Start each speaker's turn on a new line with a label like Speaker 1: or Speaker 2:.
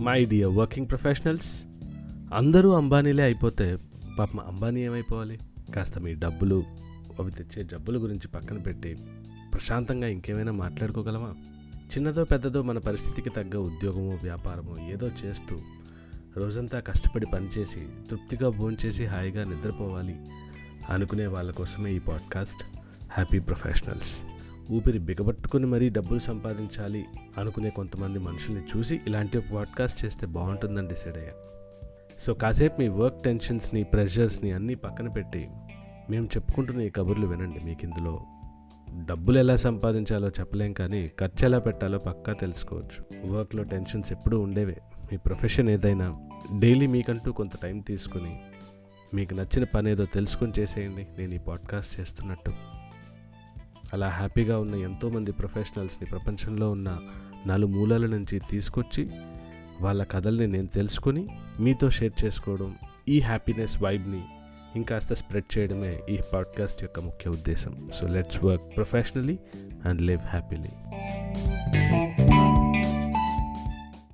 Speaker 1: My dear working professionals, అందరూ అంబానీలే అయిపోతే పాపం అంబానీ ఏమైపోవాలి? కాస్త మీ డబ్బులు, అవి తెచ్చే జబ్బుల గురించి పక్కన పెట్టి ప్రశాంతంగా ఇంకేమైనా మాట్లాడుకోగలమా? చిన్నదో పెద్దదో మన పరిస్థితికి తగ్గ ఉద్యోగమో వ్యాపారమో ఏదో చేస్తూ రోజంతా కష్టపడి పనిచేసి తృప్తిగా భోంచేసి హాయిగా నిద్రపోవాలి అనుకునే వాళ్ళ కోసమే ఈ పాడ్కాస్ట్ హ్యాపీ ప్రొఫెషనల్స్. ఊపిరి బిగబట్టుకుని మరీ డబ్బులు సంపాదించాలి అనుకునే కొంతమంది మనుషుల్ని చూసి ఇలాంటి పాడ్కాస్ట్ చేస్తే బాగుంటుందని డిసైడ్ అయ్యా. సో కాసేపు మీ వర్క్ టెన్షన్స్ని, ప్రెషర్స్ని అన్నీ పక్కన పెట్టి మేము చెప్పుకుంటున్న ఈ కబుర్లు వినండి. మీకు ఇందులో డబ్బులు ఎలా సంపాదించాలో చెప్పలేం, కానీ ఖర్చు ఎలా పెట్టాలో పక్కా తెలుసుకోవచ్చు. వర్క్లో టెన్షన్స్ ఎప్పుడూ ఉండేవే. మీ ప్రొఫెషన్ ఏదైనా డైలీ మీకంటూ కొంత టైం తీసుకుని మీకు నచ్చిన పని ఏదో తెలుసుకొని చేసేయండి, నేను ఈ పాడ్కాస్ట్ చేస్తున్నట్టు. అలా హ్యాపీగా ఉన్న ఎంతోమంది ప్రొఫెషనల్స్ని ప్రపంచంలో ఉన్న నలుమూలల నుంచి తీసుకొచ్చి వాళ్ళ కథల్ని నేను తెలుసుకొని మీతో షేర్ చేసుకోవడం, ఈ హ్యాపీనెస్ వైబ్ని ఇంకాస్త స్ప్రెడ్ చేయడమే ఈ పాడ్కాస్ట్ యొక్క ముఖ్య ఉద్దేశం. So let's work professionally and live happily.